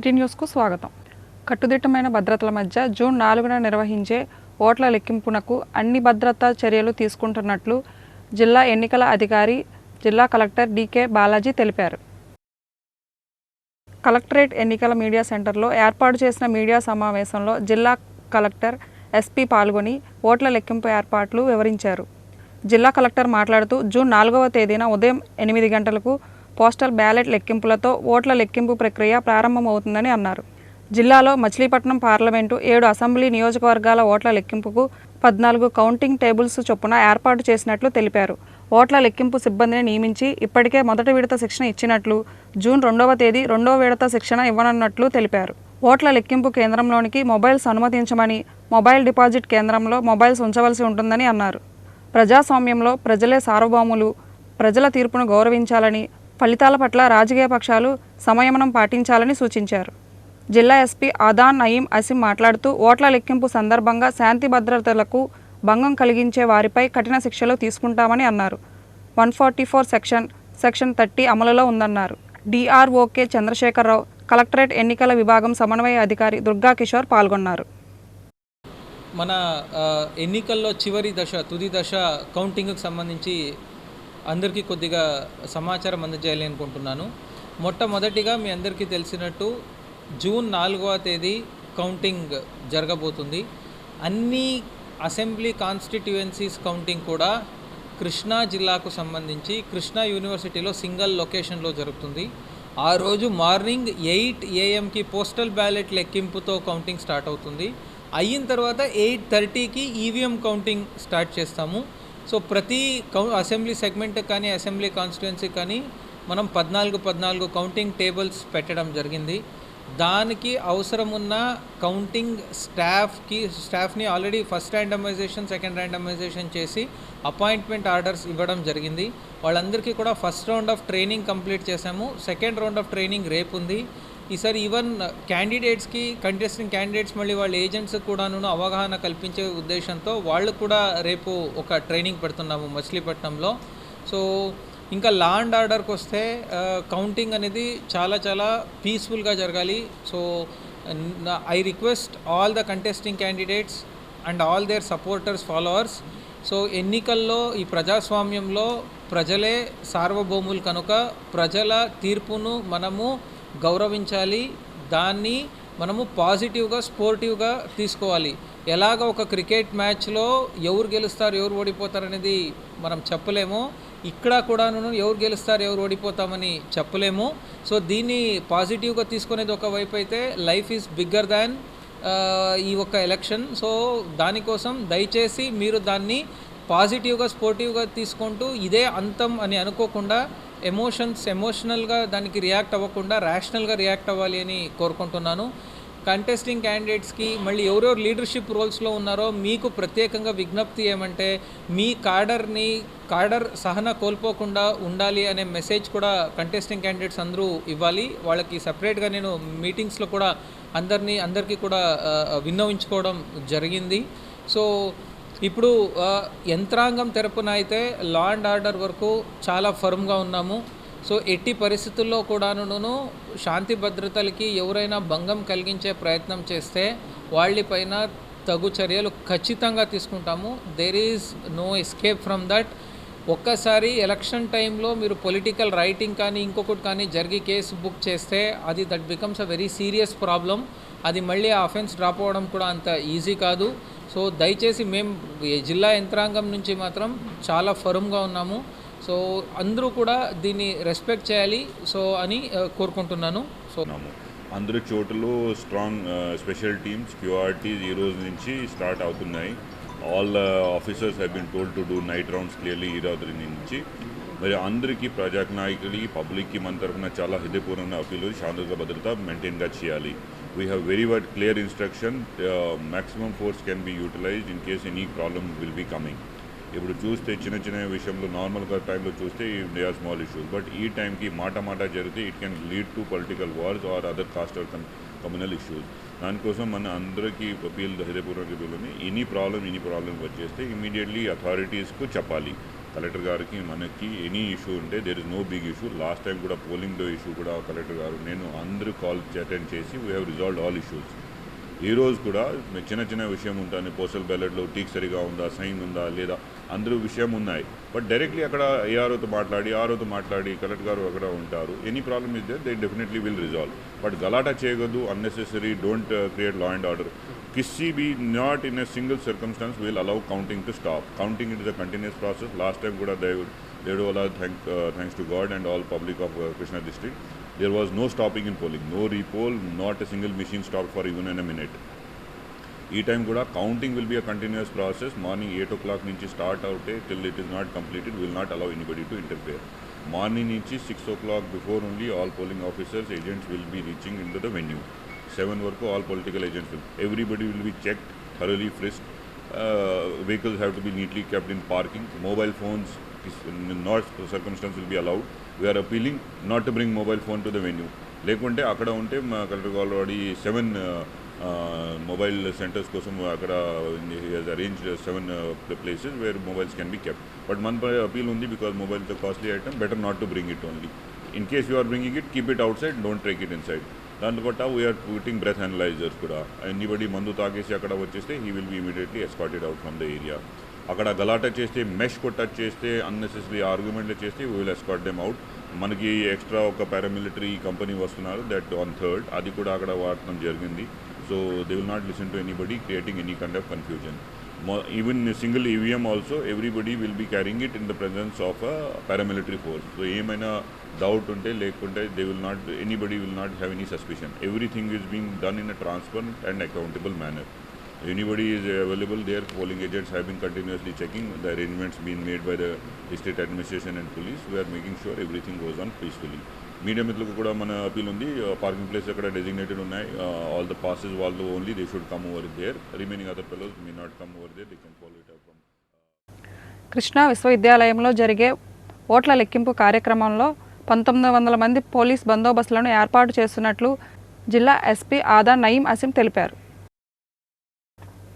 City న్యూస్కు స్వాగతం. కట్టుదిట్టమైన భద్రతల మధ్య జూన్ 4న నిర్వహించే ఓట్ల లెక్కింపునకు అన్ని భద్రతా చర్యలు తీసుకుంటున్నట్లు జిల్లా ఎన్నికల అధికారి జిల్లా కలెక్టర్ డికే బాలాజీ తెలిపారు. కలెక్టరేట్ ఎన్నికల మీడియా సెంటర్లో ఏర్పాటు చేసిన మీడియా సమావేశంలో జిల్లా కలెక్టర్ ఎస్పీ పాల్గొని ఓట్ల లెక్కింపు ఏర్పాట్లు వివరించారు. జిల్లా కలెక్టర్ మాట్లాడుతూ జూన్ 4వ తేదీన ఉదయం 8 గంటలకు పోస్టల్ బ్యాలెట్ లెక్కింపులతో ఓట్ల లెక్కింపు ప్రక్రియ ప్రారంభమవుతుందని అన్నారు. జిల్లాలో మచిలీపట్నం పార్లమెంటు, 7 అసెంబ్లీ నియోజకవర్గాల ఓట్ల లెక్కింపుకు 14 కౌంటింగ్ టేబుల్స్ చొప్పున ఏర్పాటు చేసినట్లు తెలిపారు. ఓట్ల లెక్కింపు సిబ్బందిని నియమించి ఇప్పటికే మొదటి విడత శిక్షణ ఇచ్చినట్లు, జూన్ 2వ తేదీ రెండో విడత శిక్షణ ఇవ్వనున్నట్లు తెలిపారు. ఓట్ల లెక్కింపు కేంద్రంలోనికి మొబైల్స్ అనుమతించమని, మొబైల్ డిపాజిట్ కేంద్రంలో మొబైల్స్ ఉంచవలసి ఉంటుందని అన్నారు. ప్రజాస్వామ్యంలో ప్రజలే సార్వభౌములు, ప్రజల తీర్పును గౌరవించాలని, ఫలితాల పట్ల రాజకీయ పక్షాలు సంయమనం పాటించాలని సూచించారు. జిల్లా ఎస్పీ అదాన్ నయీం అసీం మాట్లాడుతూ ఓట్ల లెక్కింపు సందర్భంగా శాంతి భద్రతలకు భంగం కలిగించే వారిపై కఠిన శిక్షలు తీసుకుంటామని అన్నారు. 144 సెక్షన్ 30 అమలులో ఉందన్నారు. డిఆర్ఓకే చంద్రశేఖరరావు, కలెక్టరేట్ ఎన్నికల విభాగం సమన్వయ అధికారి దుర్గా కిషోర్ పాల్గొన్నారు. మన ఎన్నికల్లో చివరి దశ, తుది దశ కౌంటింగ్కి సంబంధించి అందరికీ కొద్దిగా సమాచారం అందజేయాలి అనుకుంటున్నాను. మొట్టమొదటిగా మీ అందరికీ తెలిసినట్టు జూన్ 4వ తేదీ కౌంటింగ్ జరగబోతుంది. అన్ని అసెంబ్లీ కాన్స్టిట్యుయెన్సీస్ కౌంటింగ్ కూడా కృష్ణా జిల్లాకు సంబంధించి కృష్ణా యూనివర్సిటీలో సింగిల్ లొకేషన్లో జరుగుతుంది. ఆ రోజు మార్నింగ్ 8 AM పోస్టల్ బ్యాలెట్ లెక్కింపుతో కౌంటింగ్ స్టార్ట్ అవుతుంది. అయిన తర్వాత 8:30కి ఈవీఎం కౌంటింగ్ స్టార్ట్ చేస్తాము. సో ప్రతి అసెంబ్లీ సెగ్మెంట్ కానీ అసెంబ్లీ కాన్స్టిట్యుయెన్సీ కానీ మనం 14 కౌంటింగ్ టేబుల్స్ పెట్టడం జరిగింది. దానికి అవసరం ఉన్న కౌంటింగ్ స్టాఫ్ని already first randomisation, second randomisation చేసి అపాయింట్మెంట్ ఆర్డర్స్ ఇవ్వడం జరిగింది. వాళ్ళందరికీ కూడా first round of training complete చేశాము. సెకండ్ రౌండ్ ఆఫ్ ట్రైనింగ్ రేపు ఉంది. ఈసారి ఈవెన్ క్యాండిడేట్స్కి, కంటెస్టింగ్ క్యాండిడేట్స్ మళ్ళీ వాళ్ళ ఏజెంట్స్ కూడాను అవగాహన కల్పించే ఉద్దేశంతో వాళ్ళు కూడా రేపు ఒక ట్రైనింగ్ పెడుతున్నాము మచిలీపట్నంలో. సో ఇంకా లా అండ్ ఆర్డర్కి వస్తే కౌంటింగ్ అనేది చాలా పీస్ఫుల్గా జరగాలి. So I request all the contesting candidates and all their supporters, followers. So ఎన్నికల్లో, ఈ ప్రజాస్వామ్యంలో ప్రజలే సార్వభౌములు కనుక ప్రజల తీర్పును మనము గౌరవించాలి. దాన్ని మనము పాజిటివ్గా, స్పోర్టివ్గా తీసుకోవాలి. ఎలాగ ఒక క్రికెట్ మ్యాచ్లో ఎవరు గెలుస్తారు, ఎవరు ఓడిపోతారు అనేది మనం చెప్పలేము. ఇక్కడ కూడాను ఎవరు గెలుస్తారు, ఎవరు ఓడిపోతామని చెప్పలేము. సో దీన్ని పాజిటివ్గా తీసుకునేది ఒకవైపు అయితే, లైఫ్ ఈజ్ బిగ్గర్ దాన్ ఈ ఒక్క ఎలక్షన్. సో దానికోసం దయచేసి మీరు దాన్ని పాజిటివ్గా, స్పోర్టివ్గా తీసుకుంటూ ఇదే అంతం అని అనుకోకుండా ఎమోషనల్గా దానికి రియాక్ట్ అవ్వకుండా ర్యాషనల్గా రియాక్ట్ అవ్వాలి అని కోరుకుంటున్నాను. కంటెస్టింగ్ క్యాండిడేట్స్కి మళ్ళీ ఎవరెవరు లీడర్షిప్ రోల్స్లో ఉన్నారో మీకు ప్రత్యేకంగా విజ్ఞప్తి ఏమంటే, మీ కాడర్ సహన కోల్పోకుండా ఉండాలి అనే మెసేజ్ కూడా కంటెస్టింగ్ క్యాండిడేట్స్ అందరూ ఇవ్వాలి. వాళ్ళకి సపరేట్గా నేను మీటింగ్స్లో కూడా అందరికీ కూడా విన్నవించుకోవడం జరిగింది. సో ఇప్పుడు యంత్రాంగం తరపున అయితే లా అండ్ ఆర్డర్ వరకు చాలా ఫర్మ్గా ఉన్నాము. సో ఎట్టి పరిస్థితుల్లో కూడాను శాంతి భద్రతలకి ఎవరైనా భంగం కలిగించే ప్రయత్నం చేస్తే వాళ్ళపైన తగు చర్యలు ఖచ్చితంగా తీసుకుంటాము. There is no escape from that. ఒక్కసారి ఎలక్షన్ టైంలో మీరు పొలిటికల్ రైటింగ్ కానీ ఇంకొకటి కానీ జరిగి కేసు బుక్ చేస్తే that becomes a very serious problem. అది మళ్ళీ ఆ అఫెన్స్ డ్రాప్ అవ్వడం కూడా అంత ఈజీ కాదు. సో దయచేసి మేము జిల్లా యంత్రాంగం నుంచి మాత్రం చాలా ఫర్మ్గా ఉన్నాము. సో అందరూ కూడా దీన్ని రెస్పెక్ట్ చేయాలి అని కోరుకుంటున్నాను. సో అందరు చోట్ల స్ట్రాంగ్ స్పెషల్ టీమ్స్, క్యూఆర్టీస్ ఈ రోజు నుంచి స్టార్ట్ అవుతున్నాయి. All officers have been told to do night rounds clearly ఈ రాత్రి నుంచి. మరి అందరికీ, ప్రజానాయకులకి, పబ్లిక్కి మన తరఫున చాలా హృదయపూర్వక అప్పీలు, శాంతి భద్రత మెయింటైన్గా చేయాలి. We have very clear instruction, maximum force can be utilized in case any problem will be coming. ఇప్పుడు చూస్తే చిన్న విషయంలో నార్మల్గా టైంలో చూస్తే they are small issues, but ఈ టైంకి మాట జరిగితే it can lead to political wars or other caste or communal issues. దానికోసం మన అందరికీ హృదయపూర్వక అప్పీల్, ఎనీ ప్రాబ్లం వచ్చేస్తే ఇమీడియట్లీ అథారిటీస్కు చెప్పాలి. కలెక్టర్ గారికి మనకి ఎనీ ఇష్యూ ఉంటే there is no big issue. Last time కూడా పోలింగ్ డే ఇష్యూ కూడా కలెక్టర్ గారు నేను అందరూ కాల్ అటెండ్ చేసి we have resolved all issues. ఈరోజు కూడా చిన్న విషయం ఉంటుంది, పోస్టల్ బ్యాలెట్లో టీక్ సరిగా ఉందా, సైన్ ఉందా లేదా, అందరూ విషయం ఉన్నాయి. బట్ డైరెక్ట్లీ అక్కడ ఏఆర్ఓతో మాట్లాడి కలెక్టర్ గారు అక్కడ ఉంటారు. Any problem is there, they definitely will resolve. But గలాటా చేయకూడదు, unnecessary, don't create law and order. किसी भी not in a single circumstance will allow counting to stop. Counting it is a continuous process. Last time kuda Dedola, thanks to God and all public of Krishna district, there was no stopping in polling, no repoll, not a single machine stopped for even in a minute. Ee time kuda counting will be a continuous process. Morning 8 o'clock nunchi start out till it is not completed, we will not allow anybody to interfere. Morning nunchi 6 o'clock before only all polling officers, agents will be reaching into the venue. 7 వరకు all political agents will. Everybody will be checked, thoroughly frisked. Vehicles have to be neatly kept in parking. Mobile phones, in not circumstance will be allowed. We are appealing not to bring mobile phone to the venue. లేకుంటే అక్కడ ఉంటే మా collector already 7 mobile centres కోసం అక్కడ has arranged 7 places where mobiles can be kept. But మన appeal ఉంది because mobile is a costly item, better not to bring it only. In case you are bringing it, keep it outside, don't take it inside. దాంతో పాటు we are putting breath analysers కూడా. Anybody మందు తాగేసి అక్కడ వచ్చేస్తే he will be immediately escorted out from the area. అక్కడ గలాటా చేస్తే, మెష్ టచ్ చేస్తే, అన్నెసెసరీ ఆర్గ్యుమెంట్లు చేస్తే we will escort them out. మనకి ఎక్స్ట్రా ఒక పారామిలిటరీ కంపెనీ వస్తున్నారు, దట్ ఆన్ 3rd, అది కూడా అక్కడ వాడటం జరిగింది. So they will not listen to anybody creating any kind of confusion. Even single EVM also, everybody will be carrying it in the presence of a paramilitary force. So ఏమైనా doubt ఉంటే లేకుంటే anybody will not have any suspicion. Everything is being done in a transparent and accountable manner. Anybody is available there, polling agents have been continuously checking the arrangements being made by the district administration and police. We are making sure everything goes on peacefully. Media మిత్రులకు కూడా మన appeal ఉంది, parking place అక్కడ designated ఉన్నాయి, all the passes వాళ్ళు only they should come over there. Remaining other fellows may not come over there, they can follow it up. Krishna విశ్వవిద్యాలయంలో జరిగే ఓట్ల లెక్కింపు కార్యక్రమంలో 1900 మంది పోలీస్ బందోబస్తులను ఏర్పాటు చేస్తున్నట్లు జిల్లా ఎస్పీ ఆదా నయీం అసీం తెలిపారు.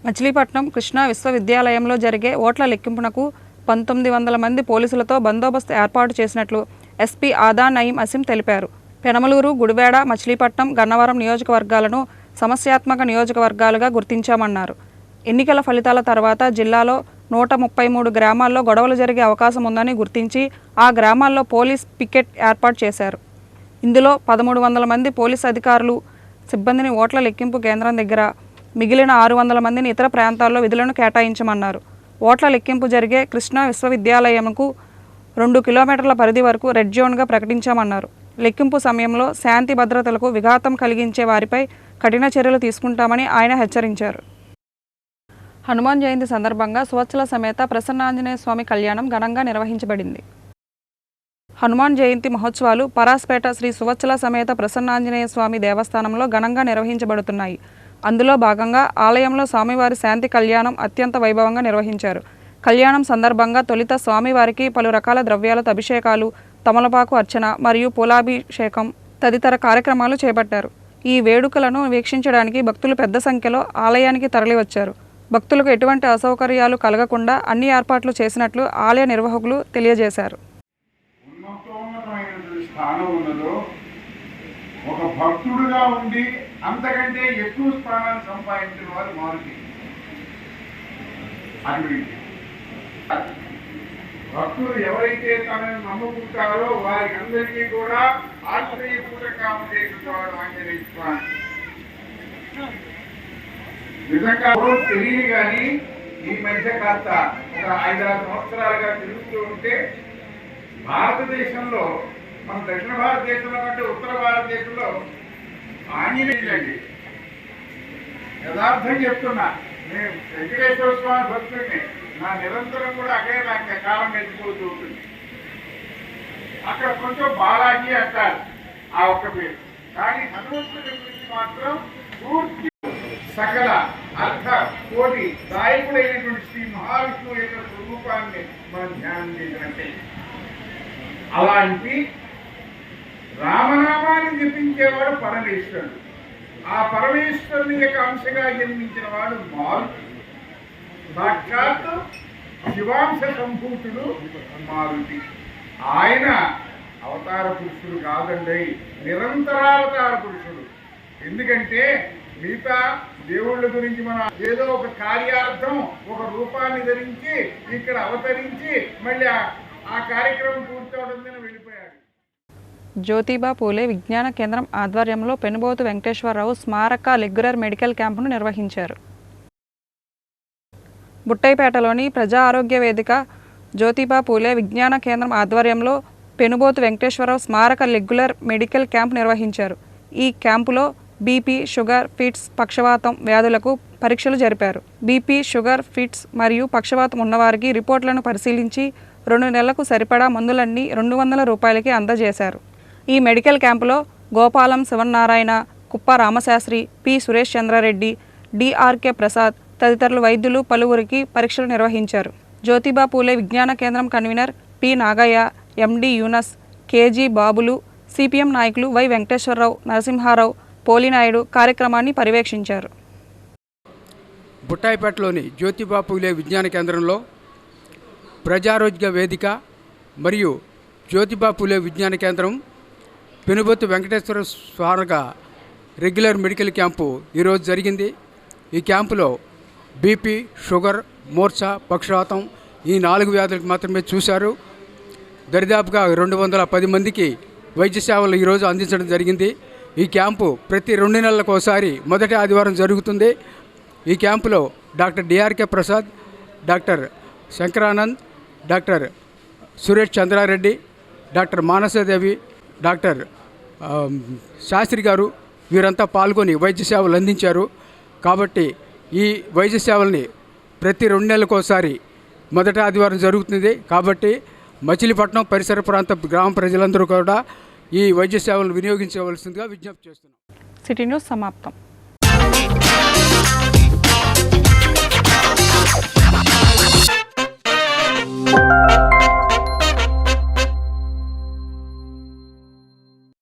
మచిలీపట్నం కృష్ణా విశ్వవిద్యాలయంలో జరిగే ఓట్ల లెక్కింపునకు 1900 మంది పోలీసులతో బందోబస్తు ఏర్పాటు చేసినట్లు ఎస్పీ ఆదా నయీం అసీం తెలిపారు. పెనమలూరు, గుడివాడ, మచిలీపట్నం, గన్నవరం నియోజకవర్గాలను సమస్యాత్మక నియోజకవర్గాలుగా గుర్తించామన్నారు. ఎన్నికల ఫలితాల తర్వాత జిల్లాలో 133 గ్రామాల్లో గొడవలు జరిగే అవకాశం ఉందని గుర్తించి ఆ గ్రామాల్లో పోలీస్ పికెట్ ఏర్పాటు చేశారు. ఇందులో 1300 మంది పోలీస్ అధికారులు సిబ్బందిని ఓట్ల లెక్కింపు కేంద్రం దగ్గర, మిగిలిన 600 మందిని ఇతర ప్రాంతాల్లో విధులను కేటాయించమన్నారు. ఓట్ల లెక్కింపు జరిగే కృష్ణా విశ్వవిద్యాలయంకు 2 కిలోమీటర్ల పరిధి వరకు రెడ్ జోన్గా ప్రకటించామన్నారు. లెక్కింపు సమయంలో శాంతి భద్రతలకు విఘాతం కలిగించే వారిపై కఠిన చర్యలు తీసుకుంటామని ఆయన హెచ్చరించారు. హనుమాన్ జయంతి సందర్భంగా సువత్సల సమేత ప్రసన్నాంజనేయ స్వామి కళ్యాణం ఘనంగా నిర్వహించబడింది. హనుమాన్ జయంతి మహోత్సవాలు పరాస్పేట శ్రీ సువత్సల సమేత ప్రసన్నాంజనేయ స్వామి దేవస్థానంలో ఘనంగా నిర్వహించబడుతున్నాయి. అందులో భాగంగా ఆలయంలో స్వామివారి శాంతి కళ్యాణం అత్యంత వైభవంగా నిర్వహించారు. కళ్యాణం సందర్భంగా తొలుత స్వామివారికి పలు రకాల ద్రవ్యాలతో అభిషేకాలు, తమలపాకు అర్చన మరియు పూలాభిషేకం తదితర కార్యక్రమాలు చేపట్టారు. ఈ వేడుకలను వీక్షించడానికి భక్తులు పెద్ద సంఖ్యలో ఆలయానికి తరలివచ్చారు. భక్తులకు ఎటువంటి అసౌకర్యాలు కలగకుండా అన్ని ఏర్పాట్లు చేసినట్లు ఆలయ నిర్వాహకులు తెలియజేశారు. ఒక భక్తుడుగా ఉండి అంతకంటే ఎక్కువ స్థానాన్ని సంపాదించిన వారు మారుతి. భక్తులు ఎవరైతే తనను నమ్ముకుంటారో వారికి అందరికీ కూడా ఆశ్రయపూర్వకంగా ఉండేవాడు ఆంజనేయ స్వామి. నిజంగా తెలియదు కానీ ఈ మధ్య కాస్త ఒక 5-6 సంవత్సరాలుగా తిరుగుతూ ఉంటే భారతదేశంలో, మన దక్షిణ భారతదేశంలో కంటే ఉత్తర భారతదేశంలో ఆంజనేయులండి. యథార్థం చెప్తున్నా, నేను వెంకటేశ్వర స్వామి భక్తుడిని. నా నిరంతరం కూడా అక్కడే నాకు కాలం గడిచిపోతూ ఉంటుంది. అక్కడ కొంచెం బాలాజీ అంటారు ఆ ఒక్క పేరు, కానీ హనుమంతుడి గురించి మాత్రం పూర్తి సకల అర్థ కోటి దాయకుడైనటువంటి శ్రీ మహావిష్ణువు యొక్క స్వరూపాన్ని మనం ధ్యానం చేసినట్టే. అలాంటి రామనామాన్ని జపించేవాడు పరమేశ్వరుడు. ఆ పరమేశ్వరుని యొక్క అంశగా జన్మించిన వాడు మారుతి. సాక్షాత్ శివాంశ సంభూతుడు మారుతి. ఆయన అవతార పురుషుడు కాదండి, నిరంతరావతార పురుషుడు. ఎందుకంటే మిగతా దేవుళ్ళ గురించి మనం ఏదో ఒక కార్యార్థం ఒక రూపాన్ని ధరించి ఇక్కడ అవతరించి మళ్ళీ ఆ కార్యక్రమం పూర్తవడంతో వెళ్ళిపోయాడు. జ్యోతిబా పూలే విజ్ఞాన కేంద్రం ఆధ్వర్యంలో పెనుబోతు వెంకటేశ్వరరావు స్మారక రెగ్యులర్ మెడికల్ క్యాంపును నిర్వహించారు. బుట్టైపేటలోని ప్రజా ఆరోగ్య వేదిక జ్యోతిబా పూలే విజ్ఞాన కేంద్రం ఆధ్వర్యంలో పెనుబోతు వెంకటేశ్వరరావు స్మారక రెగ్యులర్ మెడికల్ క్యాంప్ నిర్వహించారు. ఈ క్యాంపులో బీపీ, షుగర్, ఫిట్స్, పక్షవాతం వ్యాధులకు పరీక్షలు జరిపారు. బీపీ, షుగర్, ఫిట్స్ మరియు పక్షవాతం ఉన్నవారికి రిపోర్ట్లను పరిశీలించి 2 నెలలకు సరిపడా మందులన్నీ 200 రూపాయలకి అందజేశారు. ఈ మెడికల్ క్యాంపులో గోపాలం శివనారాయణ, కుప్ప రామశాస్త్రి, పి సురేష్ చంద్రారెడ్డి, డిఆర్కే ప్రసాద్ తదితరులు వైద్యులు పలువురికి పరీక్షలు నిర్వహించారు. జ్యోతిబా పూలే విజ్ఞాన కేంద్రం కన్వీనర్ పి నాగయ్య, ఎండి యూనస్, కేజీ బాబులు, సిపిఎం నాయకులు వై వెంకటేశ్వరరావు, నరసింహారావు, పోలినాయుడు కార్యక్రమాన్ని పర్యవేక్షించారు. బుట్టాయిపేటలోని జ్యోతిబా పూలే విజ్ఞాన కేంద్రంలో ప్రజారోగ్య వేదిక మరియు జ్యోతిబా పూలే విజ్ఞాన కేంద్రం పెనుబోతు వెంకటేశ్వర స్మారక రెగ్యులర్ మెడికల్ క్యాంపు ఈరోజు జరిగింది. ఈ క్యాంపులో బీపీ, షుగర్, మూర్ఛ, పక్షవాతం ఈ 4 వ్యాధులకు మాత్రమే చూశారు. దరిదాపుగా 210 మందికి వైద్య సేవలు ఈరోజు అందించడం జరిగింది. ఈ క్యాంపు ప్రతి 2 నెలలకు ఒకసారి మొదటి ఆదివారం జరుగుతుంది. ఈ క్యాంపులో doctor D R K Prasad, doctor Shankaranand, doctor Suresh Chandrareddy, doctor Manasadevi, doctor Shastri గారు వీరంతా పాల్గొని వైద్య సేవలు అందించారు. కాబట్టి ఈ వైద్య సేవల్ని ప్రతి 2 నెలలకు ఒకసారి మొదటి ఆదివారం జరుగుతుంది. కాబట్టి మచిలీపట్నం పరిసర ప్రాంత గ్రామ ప్రజలందరూ కూడా ఈ వైద్య సేవలను వినియోగించవలసిందిగా విజ్ఞప్తి చేస్తున్నాం. సిటీ న్యూస్ సమాప్తం.